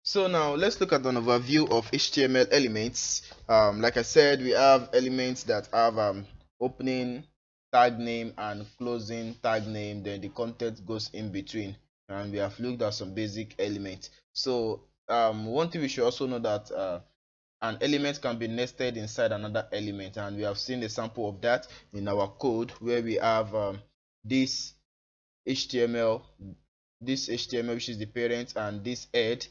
So now let's look at an overview of HTML elements. Like I said, we have elements that have opening tag name and closing tag name. Then the content goes in between, and we have looked at some basic elements. So one thing we should also know that an element can be nested inside another element, and we have seen a sample of that in our code where we have this HTML, which is the parent, and this head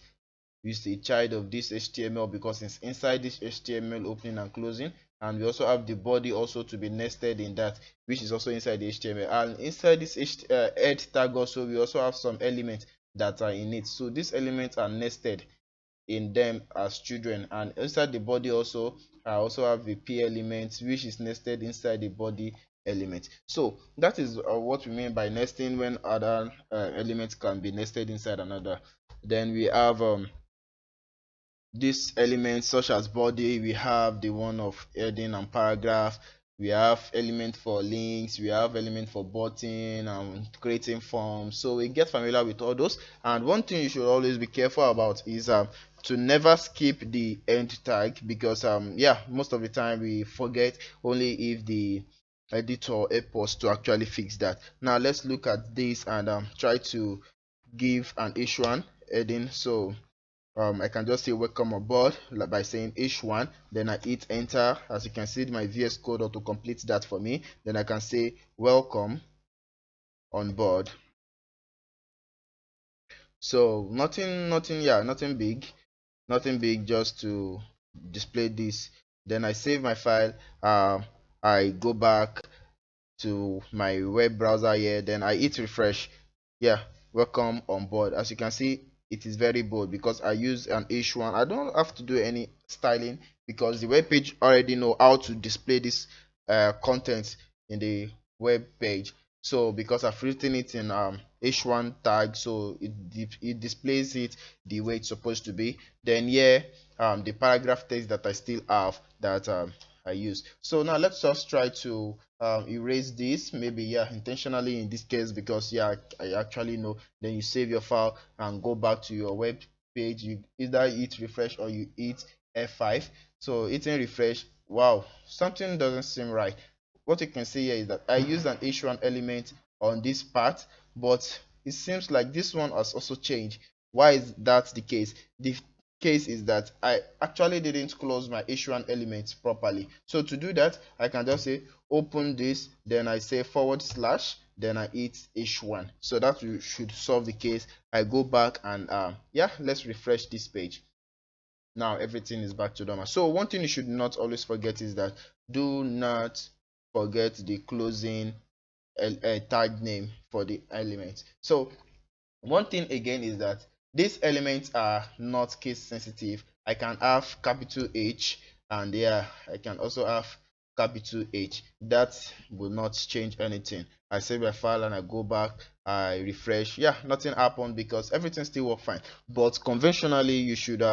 is the child of this HTML because it's inside this HTML opening and closing. And we also have the body also to be nested in that, which is also inside the HTML. And inside this head tag also, we also have some elements that are in it. So these elements are nested in them as children. And inside the body also, I also have the p element, which is nested inside the body element. So that is what we mean by nesting, when other elements can be nested inside another. Then we have these elements such as body. We have the one of heading and paragraph. We have element for links, we have element for button and creating forms. So we get familiar with all those. And one thing you should always be careful about is to never skip the end tag, because yeah, most of the time we forget, only if the editor help us to actually fix that. Now let's look at this and try to give an h1 heading. So I can just say welcome aboard by saying h1, then I hit enter. As you can see, my VS Code auto complete that for me. Then I can say welcome on board. So nothing big, just to display this. Then I save my file. I go back to my web browser here, then I hit refresh. Yeah, welcome on board. As you can see, it is very bold because I use an h1. I don't have to do any styling because the web page already know how to display this content in the web page. So because I've written it in h1 tag, so it displays it the way it's supposed to be. Then here the paragraph text that I still have that I use. So now let's just try to erase this, maybe yeah, intentionally in this case, because yeah, I actually know. Then you save your file and go back to your web page. You either hit refresh or you hit F5. So hitting refresh, wow, something doesn't seem right. What you can see here is that I used an h1 element on this part, but it seems like this one has also changed. Why is that the case? The case is that I actually didn't close my h1 element properly. So to do that, I can just say open this, then I say /, then I hit h1. So that should solve the case. I go back and yeah, let's refresh this page. Now everything is back to normal. So one thing you should not always forget is that do not forget the closing tag name for the element. So one thing again is that these elements are not case sensitive. I can have capital H, and yeah, I can also have capital H. That will not change anything. I save my file and I go back, I refresh. Yeah, nothing happened because everything still worked fine. But conventionally, you should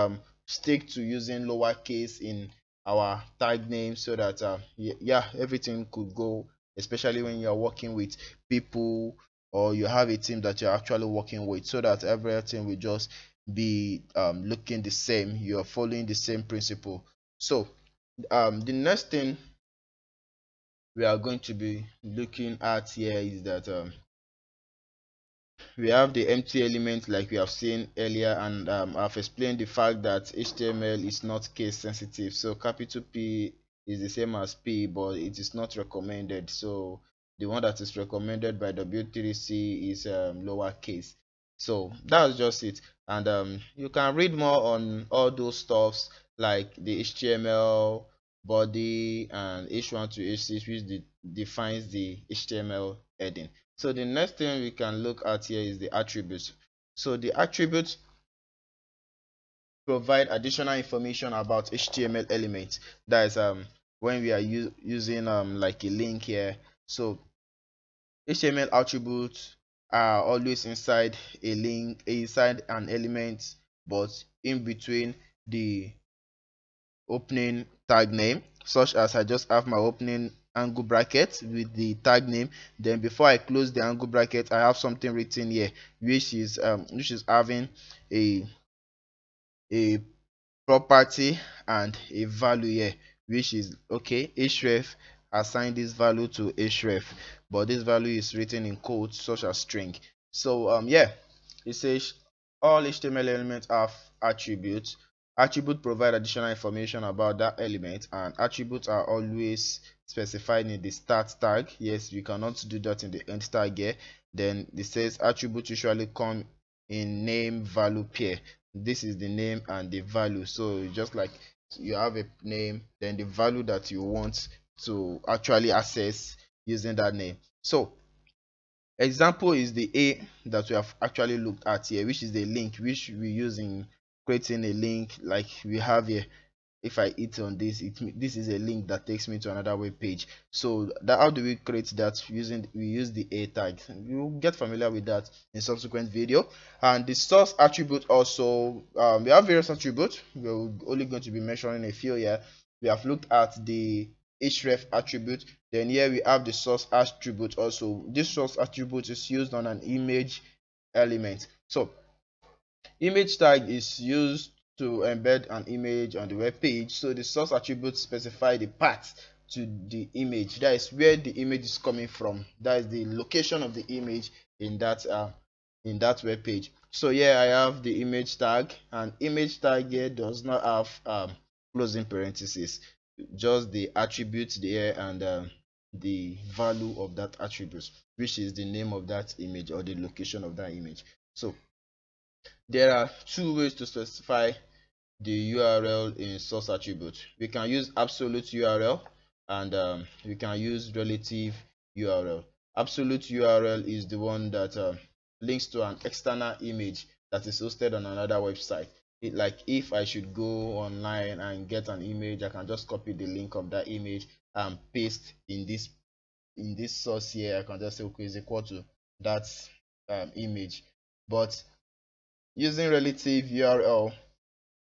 stick to using lowercase in our tag name so that yeah, everything could go, especially when you're working with people or you have a team that you're actually working with, so that everything will just be looking the same. You're following the same principle. So the next thing we are going to be looking at here is that we have the empty element like we have seen earlier, and I've explained the fact that HTML is not case sensitive. So capital P is the same as P, but it is not recommended. So the one that is recommended by W3C is lowercase. So that's just it. And you can read more on all those stuffs like the HTML body and h1 to h6, which defines the HTML heading. So the next thing we can look at here is the attributes. So the attributes provide additional information about HTML elements. That is when we are using like a link here. So HTML attributes are always inside a link, inside an element, but in between the opening tag name, such as I just have my opening angle bracket with the tag name. Then before I close the angle bracket, I have something written here which is having a a property and a value here, which is okay, href assign this value to href, but this value is written in code such as string. So yeah, it says all HTML elements have attributes. Attributes provide additional information about that element, and attributes are always specified in the start tag. Yes, you cannot do that in the end tag here. Then it says attributes usually come in name value pair. This is the name and the value, so just like you have a name, then the value that you want to actually access using that name. So example is the A that we have actually looked at here, which is the link, which we use in creating a link like we have here. If I hit on this, this is a link that takes me to another web page. So that, how do we create that? We use the A tag. You'll get familiar with that in subsequent video. And the source attribute also, we have various attributes. We're only going to be mentioning a few here. We have looked at the href attribute. Then here we have the source attribute also. This source attribute is used on an image element. So image tag is used to embed an image on the web page. So the source attribute specify the path to the image. That is where the image is coming from. That is the location of the image in that web page. So here I have the image tag, and image tag here does not have closing parentheses, just the attribute there and the value of that attribute, which is the name of that image or the location of that image. So there are two ways to specify the URL in source attribute. We can use absolute URL, and we can use relative URL. Absolute URL is the one that links to an external image that is hosted on another website. Like if I should go online and get an image, I can just copy the link of that image and paste in this source here. I can just say okay, is equal to that image. But using relative URL,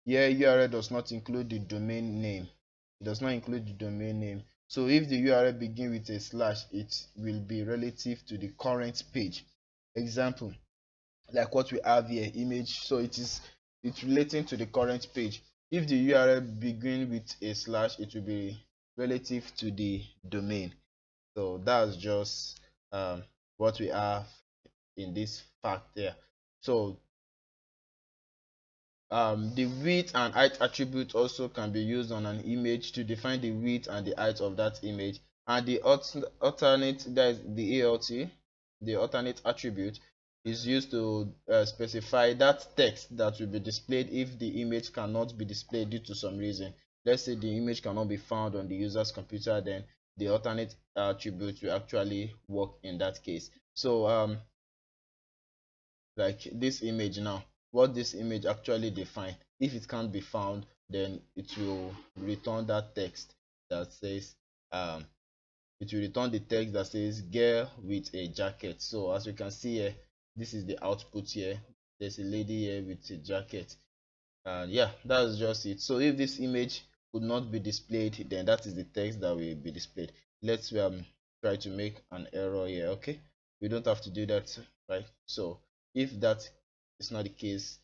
here URL does not include the domain name. It does not include the domain name. So if the URL begin with a slash, it will be relative to the current page. Example, like what we have here, image. So it's relating to the current page. If the URL begin with a slash, it will be relative to the domain. So that's just what we have in this fact there. So the width and height attribute also can be used on an image to define the width and the height of that image. And the alternate, that is the ALT, the alternate attribute, is used to specify that text that will be displayed if the image cannot be displayed due to some reason. Let's say the image cannot be found on the user's computer, then the alternate attribute will actually work in that case. So like this image now, what this image actually define, if it can't be found, then it will return that text that says it will return the text that says girl with a jacket. So as you can see here, this is the output here. There's a lady here with a jacket, and yeah, that's just it. So if this image could not be displayed, then that is the text that will be displayed. Let's try to make an error here. Okay, we don't have to do that, right? So if that is not the case,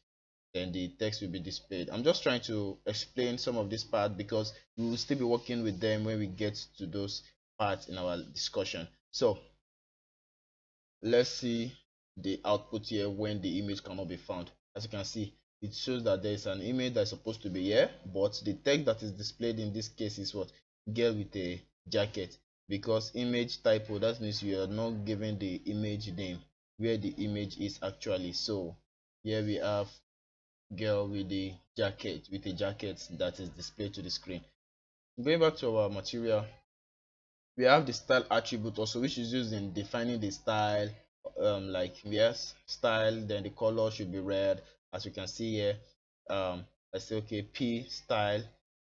then the text will be displayed. I'm just trying to explain some of this part because we will still be working with them when we get to those parts in our discussion. So let's see the output here when the image cannot be found. As you can see, it shows that there is an image that's supposed to be here, but the text that is displayed in this case is what? Girl with a jacket. Because image typo, that means you are not giving the image name where the image is actually. So here we have girl with a jacket that is displayed to the screen. Going back to our material, we have the style attribute also, which is used in defining the style. Like yes, style, then the color should be red. As you can see here, I say okay, p style,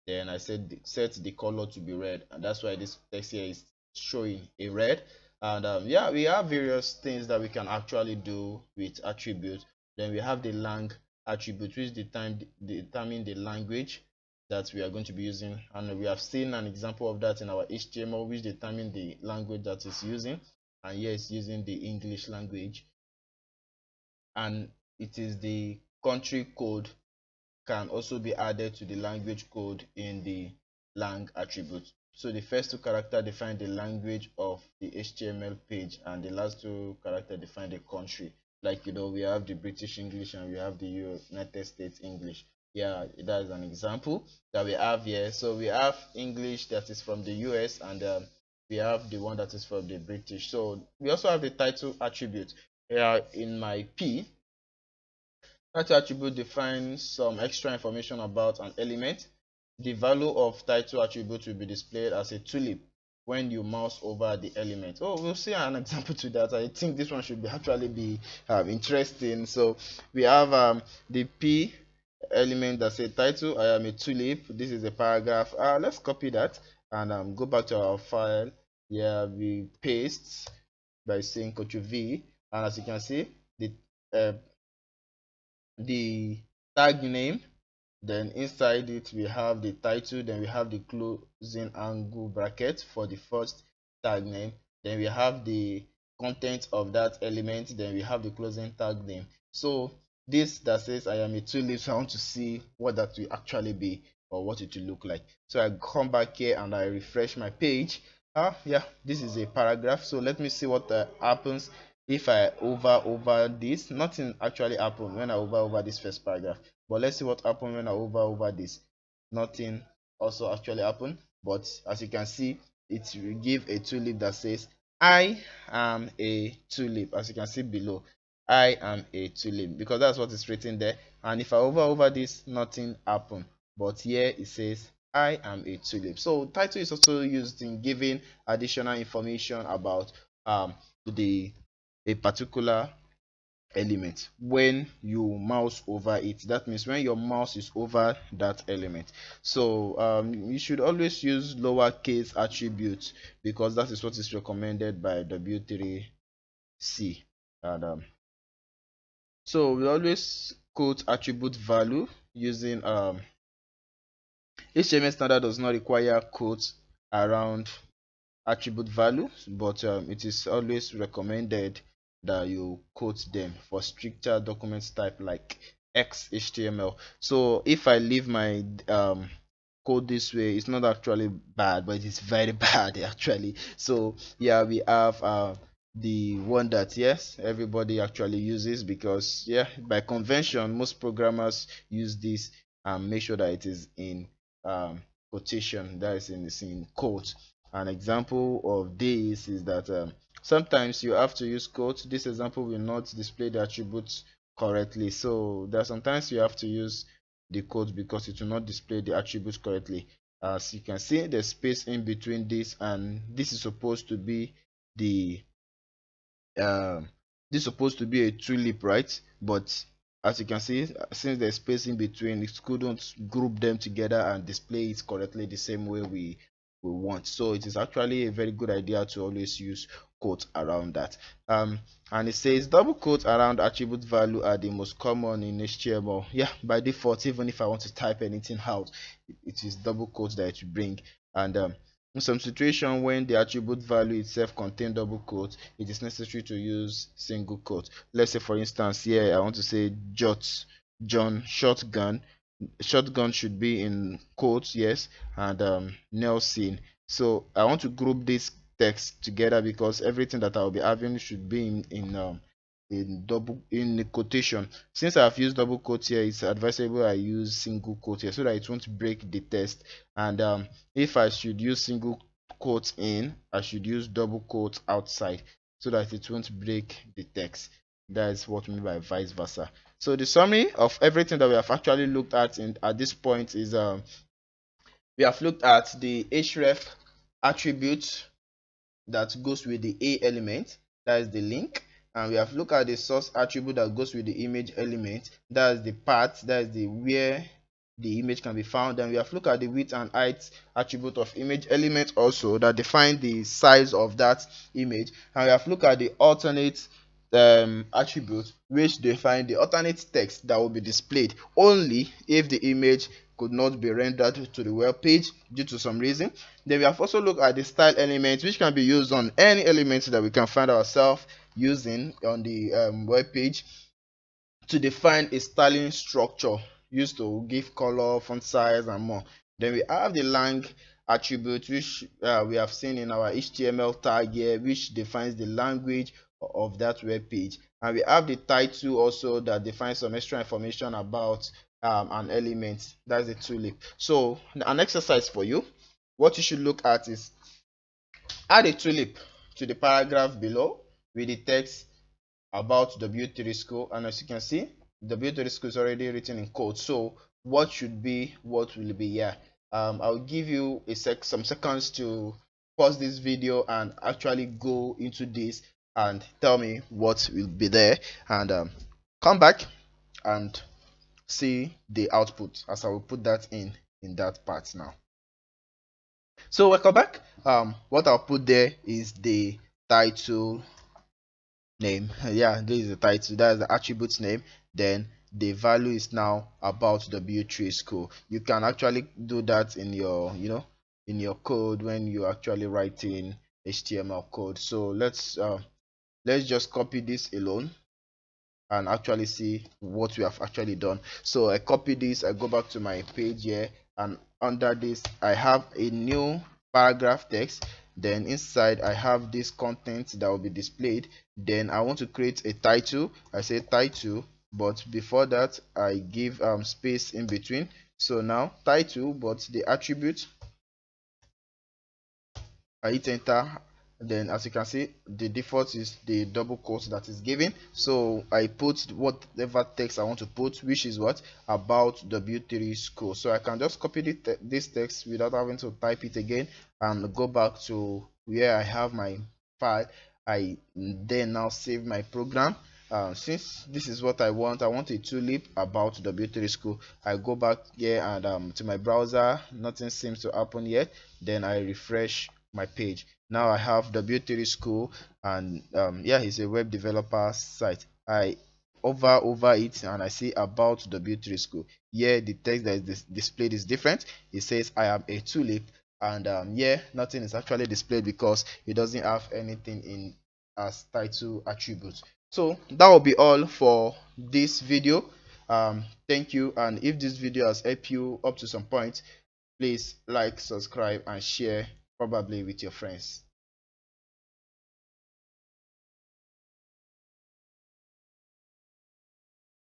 then I said set the color to be red, and that's why this text here is showing a red. And yeah, we have various things that we can actually do with attributes. Then we have the lang attribute, which determine the language that we are going to be using, and we have seen an example of that in our HTML, which determine the language that is using, and here it's using the English language. And it is the country code can also be added to the language code in the lang attribute. So the first two characters define the language of the HTML page, and the last two characters define the country. Like, we have the British English and we have the United States English. Yeah, that is an example that we have here. So we have English that is from the US, and we have the one that is from the British. So we also have the title attribute. In my P, title attribute defines some extra information about an element. The value of title attribute will be displayed as a tulip when you mouse over the element. Oh, we'll see an example to that. I think this one should be actually be interesting. So we have the P element that says title, I am a tulip. This is a paragraph. Let's copy that and go back to our file. Yeah, we paste by saying Ctrl V, and as you can see, uh, the tag name, then inside it we have the title, then we have the closing angle bracket for the first tag name, then we have the content of that element, then we have the closing tag name. So this that says I am a tulip, so I want to see what that will actually be or what it will look like. So I come back here and I refresh my page. Yeah, this is a paragraph. So let me see what happens if I over this. Nothing actually happened when I over this first paragraph, but let's see what happened when I over this. Nothing also actually happened, but as you can see, it will give a tulip that says I am a tulip. As you can see below, I am a tulip, because that's what is written there. And if I over this, nothing happened, but here it says I am a tulip. So title is also used in giving additional information about the a particular element when you mouse over it. That means when your mouse is over that element. So you should always use lowercase attributes, because that is what is recommended by W3C. And so we always quote attribute value using HTML standard does not require quotes around attribute values, but it is always recommended that you quote them for stricter document type like XHTML. So if I leave my code this way, it's not actually bad, but it's very bad actually. So yeah, we have the one that yes everybody actually uses, because yeah, by convention most programmers use this and make sure that it is in quotation, that is in quotes. An example of this is that sometimes you have to use quotes. This example will not display the attributes correctly, so there are sometimes you have to use the quotes because it will not display the attributes correctly. As you can see, the space in between this and this is supposed to be the this is supposed to be a tulip, right? But as you can see, since there's space in between, it couldn't group them together and display it correctly the same way we want. So it is actually a very good idea to always use quotes around that. And it says double quotes around attribute value are the most common in HTML. Yeah, by default, even if I want to type anything out, it is double quotes that it will bring. And in some situation when the attribute value itself contain double quotes, it is necessary to use single quote. Let's say for instance here I want to say John shotgun. Shotgun should be in quotes, yes, and Nelson. So I want to group this text together because everything that I'll be having should be in quotation. Since I've used double quotes here, it's advisable I use single quote here so that it won't break the text. And if I should use single quotes in, I should use double quotes outside so that it won't break the text. That is what I mean by vice versa. So the summary of everything that we have actually looked at at this point is we have looked at the href attribute that goes with the a element, that is the link, and we have looked at the source attribute that goes with the image element, that is the path, that is the where the image can be found. And we have looked at the width and height attribute of image element also, that define the size of that image. And we have looked at the alternate attribute, which define the alternate text that will be displayed only if the image could not be rendered to the web page due to some reason. Then we have also looked at the style element, which can be used on any element that we can find ourselves using on the web page to define a styling structure used to give color, font size, and more. Then we have the lang attribute, which we have seen in our HTML tag here, which defines the language of that web page. And we have the title also that defines some extra information about an element. That's the tulip. So an exercise for you, what you should look at is add a tulip to the paragraph below with the text about W3 School, and as you can see, W3 School is already written in code. So what should be, what will be here? I'll give you some seconds to pause this video and actually go into this and tell me what will be there, and come back and see the output as I will put that in that part now. So welcome back. What I'll put there is the title name. Yeah, this is the title, that is the attribute name. Then the value is now about W3 School. You can actually do that in your in your code when you actually writing HTML code. So let's just copy this alone and actually see what we have actually done. So I copy this, I go back to my page here, and under this I have a new paragraph text. Then inside I have this content that will be displayed. Then I want to create a title. I say title, but before that I give space in between. So now title, but the attribute, I hit enter. Then as you can see, the default is the double quote that is given. So I put whatever text I want to put, which is what about W3 School. So I can just copy this text without having to type it again and go back to where I have my file. I then now save my program. Since this is what I want a tulip about W3 School. I go back here and to my browser. Nothing seems to happen yet. Then I refresh my page. Now I have W3 School, and yeah, it's a web developer site. I over it and I see about W3 School. Here the text that is displayed is different. It says I am a tulip, and yeah, nothing is actually displayed because it doesn't have anything in as title attributes. So that will be all for this video. Thank you, and if this video has helped you up to some point, please like, subscribe, and share, probably with your friends.